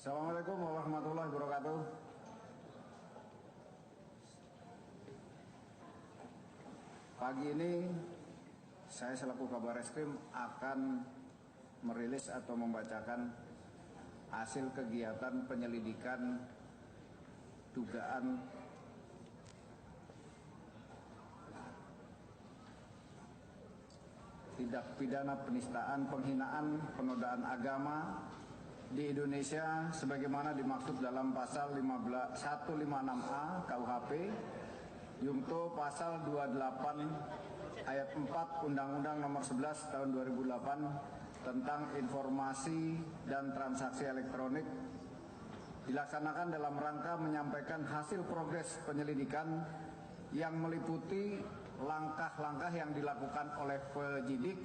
Assalamualaikum warahmatullahi wabarakatuh. Pagi ini saya selaku Kabar Reskrim akan merilis atau membacakan hasil kegiatan penyelidikan dugaan tindak pidana penistaan, penghinaan, penodaan agama di Indonesia sebagaimana dimaksud dalam pasal 156A KUHP Jungto pasal 28 ayat 4 Undang-Undang Nomor 11 Tahun 2008 tentang informasi dan transaksi elektronik, dilaksanakan dalam rangka menyampaikan hasil progres penyelidikan yang meliputi langkah-langkah yang dilakukan oleh penyidik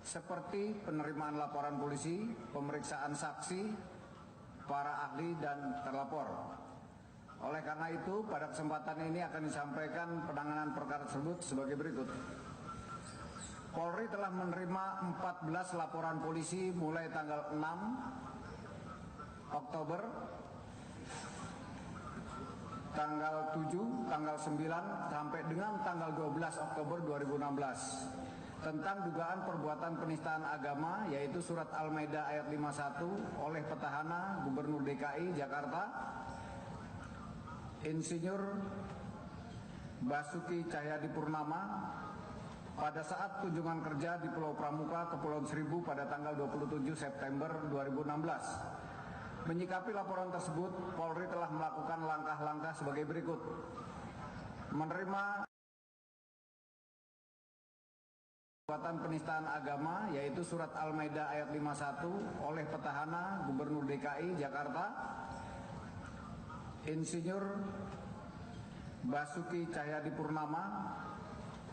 seperti penerimaan laporan polisi, pemeriksaan saksi, para ahli dan terlapor. Oleh karena itu, pada kesempatan ini akan disampaikan penanganan perkara tersebut sebagai berikut. Polri telah menerima 14 laporan polisi mulai tanggal 6 Oktober, tanggal 7, tanggal 9, sampai dengan tanggal 12 Oktober 2016 tentang dugaan perbuatan penistaan agama, yaitu surat Al-Maidah ayat 51 oleh petahana Gubernur DKI Jakarta Insinyur Basuki Cahayapurnama pada saat kunjungan kerja di Pulau Pramuka, Kepulauan Seribu pada tanggal 27 September 2016. Menyikapi laporan tersebut, Polri telah melakukan langkah-langkah sebagai berikut. Menerima perbuatan penistaan agama, yaitu surat Al-Maidah ayat 51 oleh petahana Gubernur DKI Jakarta Insinyur Basuki Cahayapurnama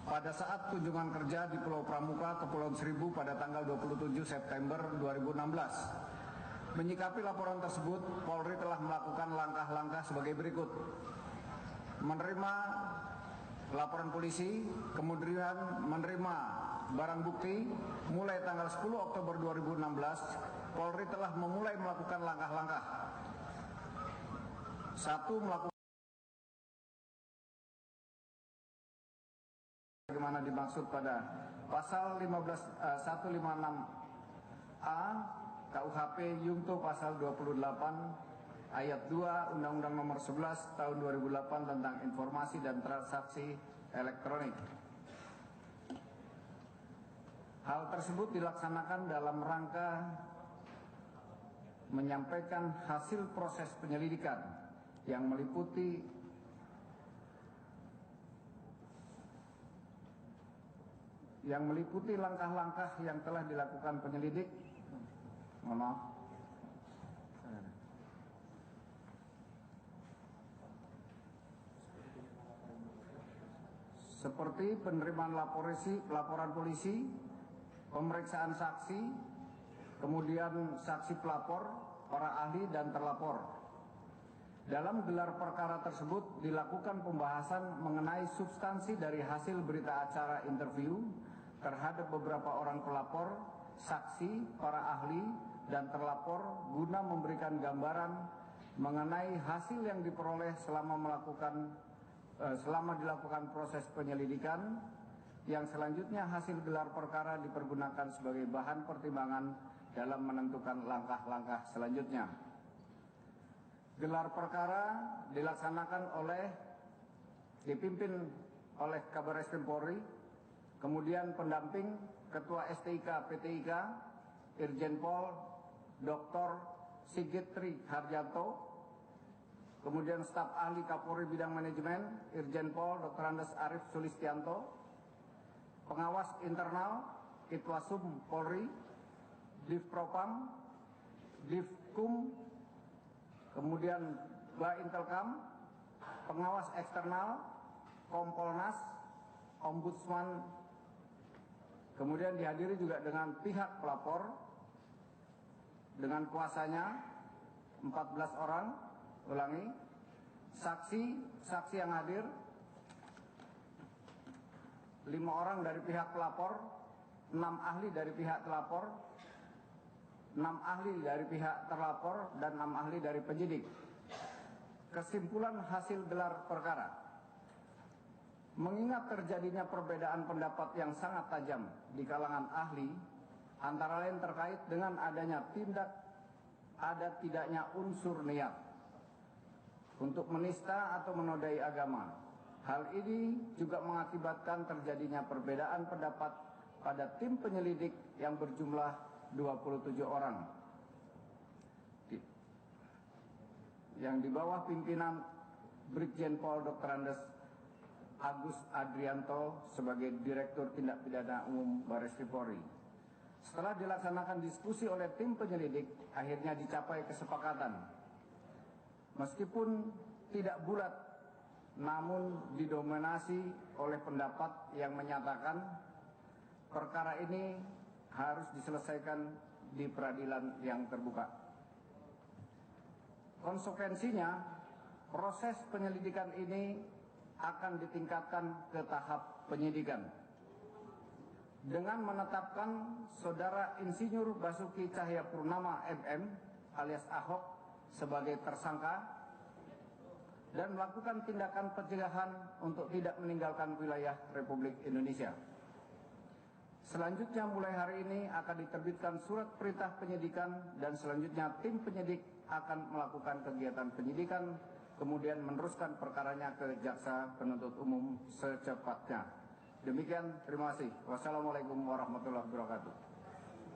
pada saat kunjungan kerja di Pulau Pramuka, Kepulauan Seribu pada tanggal 27 September 2016. Menyikapi laporan tersebut, Polri telah melakukan langkah-langkah sebagai berikut. Menerima laporan polisi, kemudian menerima barang bukti. Mulai tanggal 10 Oktober 2016, Polri telah memulai melakukan langkah-langkah. 1. Melakukan bagaimana dimaksud pada pasal 156A KUHP Jungto pasal 28 ayat 2 Undang-Undang Nomor 11 Tahun 2008 tentang informasi dan transaksi elektronik. Hal tersebut dilaksanakan dalam rangka menyampaikan hasil proses penyelidikan yang meliputi langkah-langkah yang telah dilakukan penyelidik. Mohon maaf. Seperti penerimaan laporan polisi, pemeriksaan saksi, kemudian saksi pelapor, para ahli dan terlapor. Dalam gelar perkara tersebut dilakukan pembahasan mengenai substansi dari hasil berita acara interview terhadap beberapa orang pelapor, saksi, para ahli dan terlapor guna memberikan gambaran mengenai hasil yang diperoleh selama dilakukan proses penyelidikan, yang selanjutnya hasil gelar perkara dipergunakan sebagai bahan pertimbangan dalam menentukan langkah-langkah selanjutnya. Gelar perkara dipimpin oleh Kabar Reskrim Polri, kemudian pendamping Ketua STIK PTIK Irjen Pol Dr. Sigit Tri Harjanto, kemudian staf ahli Kapolri bidang manajemen Irjen Pol Dr. Andes Arif Sulistianto, pengawas internal Itwasum Polri, Divpropam, Divkum, kemudian Baintelkam, pengawas eksternal Kompolnas, Ombudsman, kemudian dihadiri juga dengan pihak pelapor dengan kuasanya 14 orang, saksi yang hadir 5 orang dari pihak pelapor, 6 ahli dari pihak pelapor, 6 ahli dari pihak terlapor dan 6 ahli dari penyidik. Kesimpulan hasil gelar perkara. Mengingat terjadinya perbedaan pendapat yang sangat tajam di kalangan ahli, antara lain terkait dengan adanya ada tidaknya unsur niat untuk menista atau menodai agama. Hal ini juga mengakibatkan terjadinya perbedaan pendapat pada tim penyelidik yang berjumlah 27 orang yang di bawah pimpinan Brigjen Pol Dr. Andes Agus Adrianto sebagai Direktur Tindak Pidana Umum Baris Krim Polri. Setelah dilaksanakan diskusi oleh tim penyelidik, akhirnya dicapai kesepakatan. Meskipun tidak bulat, namun didominasi oleh pendapat yang menyatakan perkara ini harus diselesaikan di peradilan yang terbuka. Konsekuensinya, proses penyelidikan ini akan ditingkatkan ke tahap penyidikan dengan menetapkan Saudara Insinyur Basuki Cahayapurnama MM alias Ahok sebagai tersangka dan melakukan tindakan pencegahan untuk tidak meninggalkan wilayah Republik Indonesia. Selanjutnya mulai hari ini akan diterbitkan surat perintah penyidikan dan selanjutnya tim penyidik akan melakukan kegiatan penyidikan kemudian meneruskan perkaranya ke jaksa penuntut umum secepatnya. Demikian, terima kasih. Wassalamualaikum warahmatullahi wabarakatuh.